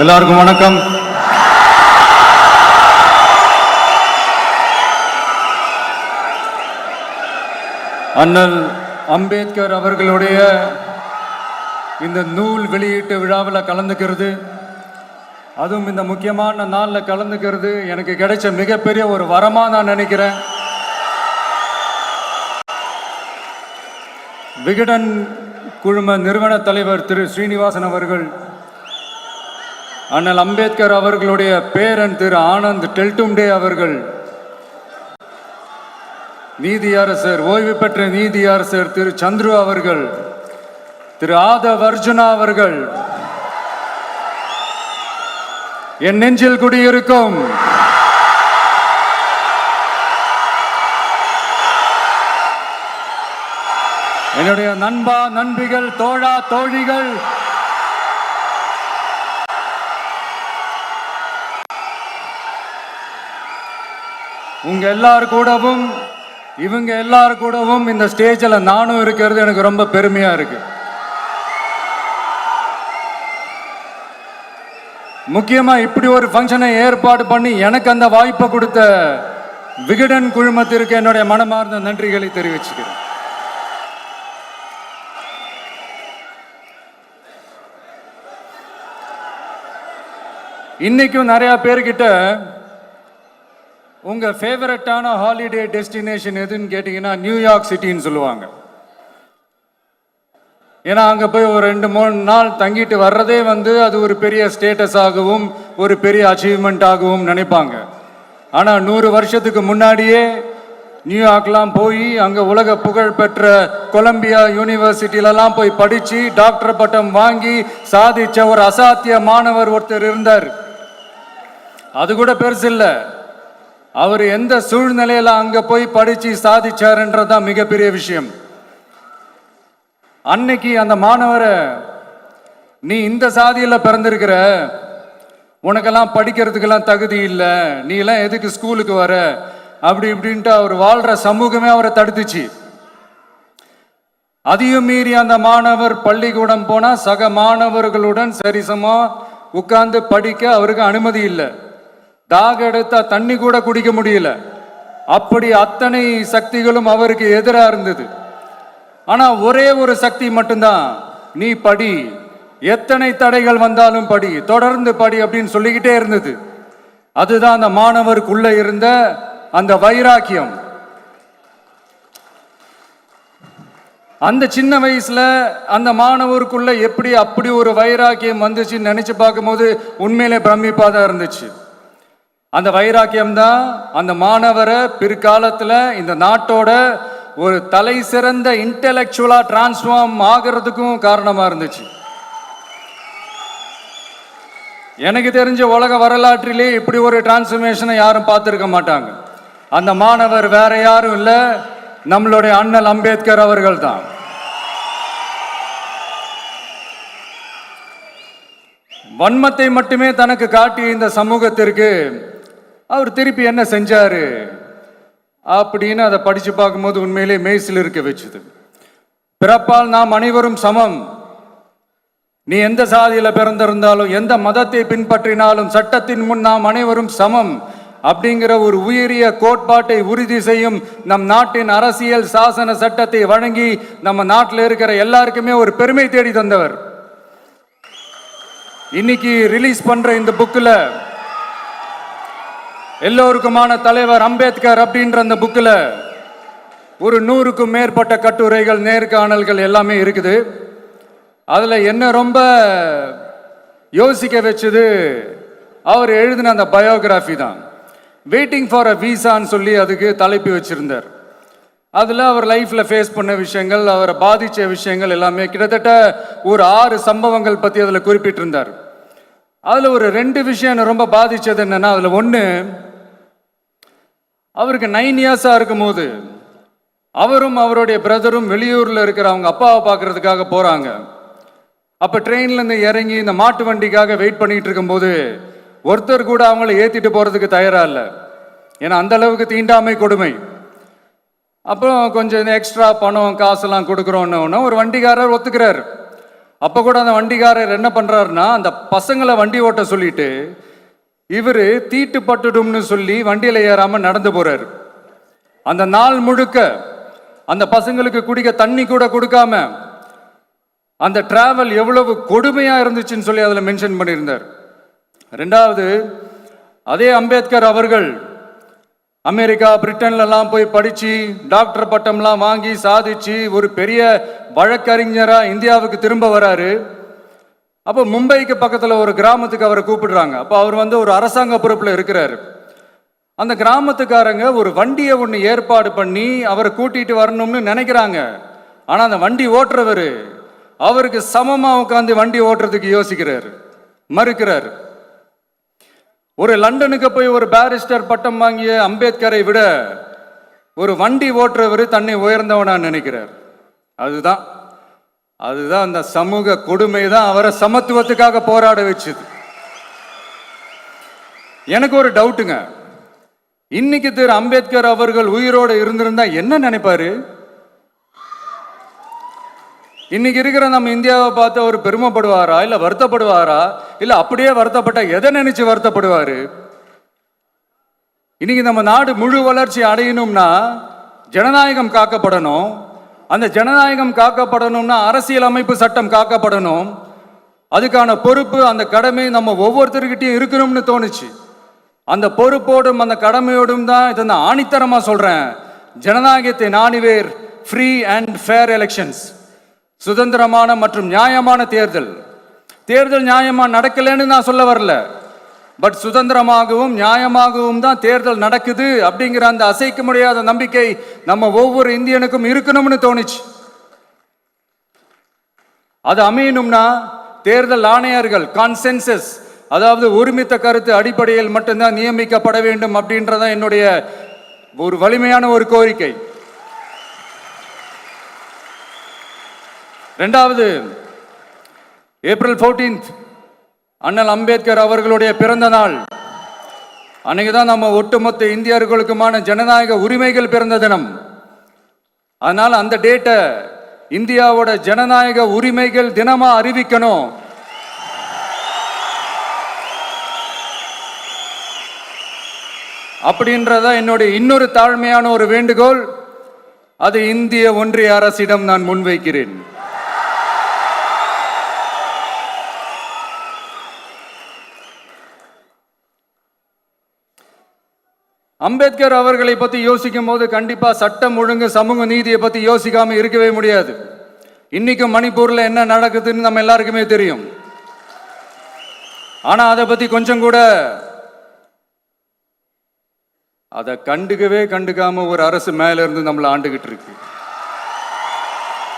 எல்லாருக்கும் வணக்கம். அண்ணல் அம்பேத்கர் அவர்களுடைய இந்த நூல் வெளியீட்டு விழாவில் கலந்துக்கிறது, அதுவும் இந்த முக்கியமான நாளில் கலந்துக்கிறது எனக்கு கிடைச்ச மிகப்பெரிய ஒரு வரமா நான் நினைக்கிறேன். விகடன் குழும நிறுவன தலைவர் திரு ஸ்ரீனிவாசன் அவர்கள், அண்ணல் அம்பேத்கர் அவர்களுடைய பேரன் திரு ஆனந்த் டெல்டும்டே அவர்கள், நீதியரசர் ஓய்வு பெற்ற நீதியரசர் திரு சந்துரு அவர்கள், திரு ஆதவ் அர்ஜுனா அவர்கள், என் நெஞ்சில் குடியிருக்கும் என்னுடைய நண்பா நண்பிகள், தோழா தோழிகள், உங்க எல்லாரு கூடவும் இவங்க எல்லாரு கூடவும் இந்த ஸ்டேஜில் நானும் இருக்கிறது எனக்கு ரொம்ப பெருமையா இருக்கு. முக்கியமா இப்படி ஒரு ஃபங்க்ஷனை ஏற்பாடு பண்ணி எனக்கு அந்த வாய்ப்பை கொடுத்த விகடன் குழுமத்திற்கு என்னுடைய மனமார்ந்த நன்றிகளை தெரிவிச்சுக்கிறேன். இன்னைக்கும் நிறைய பேர்கிட்ட உங்க ஃபேவரட்டான ஹாலிடே டெஸ்டினேஷன் எதுன்னு கேட்டீங்கன்னா நியூயார்க் சிட்டின்னு சொல்லுவாங்க. ஏன்னா அங்கே போய் ஒரு 2-3 நாள் தங்கிட்டு வர்றதே அது ஒரு பெரிய ஸ்டேட்டஸ் ஆகவும் ஒரு பெரிய அச்சீவ்மெண்ட் ஆகவும் நினைப்பாங்க. ஆனால் 100 வருஷத்துக்கு முன்னாடியே நியூயார்க்லாம் போய் அங்கே உலக புகழ் பெற்ற கொலம்பியா யூனிவர்சிட்டியிலலாம் போய் படித்து டாக்டர் பட்டம் வாங்கி சாதித்த ஒரு அசாத்திய மாணவர் ஒருத்தர் இருந்தார். அது கூட பெருசு இல்லை, அவர் எந்த சூழ்நிலையில அங்க போய் படிச்சு சாதிச்சாருன்றதுதான் மிகப்பெரிய விஷயம். அன்னைக்கு அந்த மாணவரை, நீ இந்த சாதியில பிறந்திருக்கிற, உனக்கெல்லாம் படிக்கிறதுக்கெல்லாம் தகுதி இல்லை, நீ எல்லாம் எதுக்கு ஸ்கூலுக்கு வர, அப்படி இப்படின்ட்டு அவர் வாழ்ற சமூகமே அவரை தடுத்துச்சு. அதையும் மீறி அந்த மாணவர் பள்ளிக்கூடம் போனா சக மாணவர்களுடன் சரிசமா உட்கார்ந்து படிக்க அவருக்கு அனுமதி இல்லை. தாக எடுத்தா தண்ணி கூட குடிக்க முடியல. அப்படி அத்தனை சக்திகளும் அவருக்கு எதிராக இருந்தது. ஆனா ஒரே ஒரு சக்தி மட்டும்தான், நீ படி, எத்தனை தடைகள் வந்தாலும் படி, தொடர்ந்து படி அப்படின்னு சொல்லிக்கிட்டே இருந்தது. அதுதான் அந்த மாணவருக்குள்ள இருந்த அந்த வைராக்கியம். அந்த சின்ன வயசுல அந்த மாணவருக்குள்ள எப்படி அப்படி ஒரு வைராக்கியம் வந்துச்சுன்னு நினைச்சு பார்க்கும்போது உண்மையிலே பிரமிப்பா தான் இருந்துச்சு. அந்த வைராக்கியம் தான் அந்த மாணவரை பிற்காலத்தில் இந்த நாட்டோட ஒரு தலை சிறந்த இன்டெலெக்சுவலா டிரான்ஸ்ஃபார்ம் ஆகிறதுக்கும் காரணமா இருந்துச்சு. எனக்கு தெரிஞ்ச உலக வரலாற்றிலே இப்படி ஒரு டிரான்ஸ்ஃபர்மேஷனை யாரும் பார்த்திருக்க மாட்டாங்க. அந்த மாணவர் வேற யாரும் இல்லை, நம்மளுடைய அண்ணல் அம்பேத்கர் அவர்கள் தான். வன்மத்தை மட்டுமே தனக்கு காட்டிய இந்த சமூகத்திற்கு அவர் திருப்பி என்ன செஞ்சாரு அப்படின்னு அதை படிச்சு பார்க்கும்போது உண்மையிலே மெய்சில் இருக்க வச்சுது. பிறப்பால் நாம் அனைவரும் சமம், நீ எந்த சாதியில பிறந்திருந்தாலும் எந்த மதத்தை பின்பற்றினாலும் சட்டத்தின் முன் நாம் அனைவரும் சமம் அப்படிங்கிற ஒரு உயரிய கோட்பாட்டை உறுதி செய்யும் நம் நாட்டின் அரசியல் சாசன சட்டத்தை வழங்கி நம்ம நாட்டில் இருக்கிற எல்லாருக்குமே ஒரு பெருமை தேடி தந்தவர். இன்னைக்கு ரிலீஸ் பண்ற இந்த புக்கில் எல்லோருக்குமான தலைவர் அம்பேத்கர் அப்படின்ற அந்த புக்கில் ஒரு 100க்கும் மேற்பட்ட கட்டுரைகள், நேர்காணல்கள் எல்லாமே இருக்குது. அதில் என்ன ரொம்ப யோசிக்க வச்சது அவர் எழுதின அந்த பயோகிராஃபி தான். வெயிட்டிங் ஃபார் அ வீசான்னு சொல்லி அதுக்கு தலைப்பு வச்சிருந்தார். அதில் அவர் லைஃப்பில் ஃபேஸ் பண்ண விஷயங்கள், அவரை பாதித்த விஷயங்கள் எல்லாமே கிட்டத்தட்ட ஒரு 6 சம்பவங்கள் பற்றி அதில் குறிப்பிட்டிருந்தார். அதில் ஒரு 2 விஷயம் ரொம்ப பாதித்தது என்னன்னா, அதில் ஒன்று, அவருக்கு 9 இயர்ஸாக இருக்கும்போது அவரும் அவருடைய பிரதரும் வெளியூரில் இருக்கிற அவங்க அப்பாவை பார்க்கறதுக்காக போகிறாங்க. அப்போ ட்ரெயின்லேருந்து இறங்கி இந்த மாட்டு வண்டிக்காக வெயிட் பண்ணிட்டு இருக்கும்போது ஒருத்தர் கூட அவங்கள ஏற்றிட்டு போகிறதுக்கு தயாராக இல்லை. ஏன்னா அந்த அளவுக்கு தீண்டாமை கொடுமை. அப்புறம் கொஞ்சம் எக்ஸ்ட்ரா பணம் காசெல்லாம் கொடுக்குறோன்னு ஒரு வண்டிக்காரர் ஒத்துக்கிறார். அப்போ கூட அந்த வண்டிக்காரர் என்ன பண்ணுறாருன்னா, அந்த பசங்களை வண்டி ஓட்ட சொல்லிட்டு இவர் தீட்டுப்பட்டுடும்னு சொல்லி வண்டியில் ஏறாமல் நடந்து போகிறார். அந்த நாள் முழுக்க அந்த பசங்களுக்கு குடிக்க தண்ணி கூட கொடுக்காம அந்த டிராவல் எவ்வளவு கொடுமையாக இருந்துச்சுன்னு சொல்லி அதில் மென்ஷன் பண்ணியிருந்தார். ரெண்டாவது, அதே அம்பேத்கர் அவர்கள் அமெரிக்கா பிரிட்டன்லாம் போய் படித்து டாக்டர் பட்டம்லாம் வாங்கி சாதிச்சு ஒரு பெரிய வழக்கறிஞராக இந்தியாவுக்கு திரும்ப வராரு. அப்போ மும்பைக்கு பக்கத்தில் ஒரு கிராமத்துக்கு அவரை கூப்பிடுறாங்க. அப்போ அவர் ஒரு அரசாங்க பொறுப்பில் இருக்கிறாரு. அந்த கிராமத்துக்காரங்க ஒரு வண்டியை ஒன்று ஏற்பாடு பண்ணி அவரை கூட்டிகிட்டு வரணும்னு நினைக்கிறாங்க. ஆனால் அந்த வண்டி ஓட்டுறவர் அவருக்கு சமமாக உட்காந்து வண்டி ஓட்டுறதுக்கு யோசிக்கிறார், மறுக்கிறார். ஒரு லண்டனுக்கு போய் ஒரு பாரிஸ்டர் பட்டம் வாங்கிய அம்பேத்கரை விட ஒரு வண்டி ஓட்டுறவர் தன்னை உயர்ந்தவனா நினைக்கிறார். அதுதான் அந்த சமூக கொடுமை தான் அவரை சமத்துவத்துக்காக போராட வச்சுது. எனக்கு ஒரு டவுட்டுங்க, இன்னைக்கு திரு அம்பேத்கர் அவர்கள் உயிரோடு இருந்திருந்தா என்ன நினைப்பாரு? இன்னைக்கு இருக்கிற நம்ம இந்தியாவை பார்த்து அவர் பெருமைப்படுவாரா, இல்ல வருத்தப்படுவாரா, இல்ல அப்படியே வருத்தப்பட்ட எதை நினைச்சு வருத்தப்படுவாரு? இன்னைக்கு நம்ம நாடு முழு வளர்ச்சி அடையணும்னா ஜனநாயகம் காக்கப்படணும். அந்த ஜனநாயகம் காக்கப்படணும்னா அரசியல் அமைப்பு சட்டம் காக்கப்படணும். அதுக்கான பொறுப்பு, அந்த கடமை நம்ம ஒவ்வொருத்தருக்கிட்டையும் இருக்கணும்னு தோணுச்சு. அந்த பொறுப்போடும் அந்த கடமையோடும் தான் இதை நான் ஆணித்தரமா சொல்றேன். ஜனநாயகத்தை நாணிவேர் ஃப்ரீ அண்ட் ஃபேர் எலெக்ஷன்ஸ், சுதந்திரமான மற்றும் நியாயமான தேர்தல் நியாயமா நடக்கலன்னு நான் சொல்ல வரல. பட் சுதந்திரமாகவும் நியாயமாகவும் தான் தேர்தல் நடக்குது அப்படிங்கிற அந்த அசைக்க முடியாத நம்பிக்கை நம்ம ஒவ்வொரு இந்தியனுக்கும் இருக்கணும்னு தோணுச்சு. அது அமையணும்னா தேர்தல் ஆணையர்கள் கான்சென்சஸ், அதாவது ஒருமித்த கருத்து அடிப்படையில் மட்டும்தான் நியமிக்கப்பட வேண்டும் அப்படின்றத என்னுடைய ஒரு வலிமையான ஒரு கோரிக்கை. ரெண்டாவது, ஏப்ரல் 14 அண்ணல் அம்பேத்கர் அவர்களுடைய பிறந்த நாள். அன்னைக்கு தான் நம்ம ஒட்டுமொத்த இந்தியர்களுக்குமான ஜனநாயக உரிமைகள் பிறந்த தினம். அதனால அந்த டேட்டை இந்தியாவோட ஜனநாயக உரிமைகள் தினமா அறிவிக்கணும். அப்படின்றத என்னுடைய இன்னொரு தாழ்மையான ஒரு வேண்டுகோள். அது இந்திய ஒன்றிய அரசிடம் நான் முன்வைக்கிறேன். அம்பேத்கர் அவர்களை பற்றி யோசிக்கும் போது கண்டிப்பா சட்டம் ஒழுங்கு சமூக நீதியை பற்றி யோசிக்காம இருக்கவே முடியாது. இன்னைக்கும் மணிப்பூர்ல என்ன நடக்குதுன்னு நம்ம எல்லாருக்குமே தெரியும். ஆனா அதை பத்தி கொஞ்சம் கூட அதை கண்டுக்காம ஒரு அரசு மேல இருந்து நம்மளை ஆண்டுகிட்டு இருக்கு.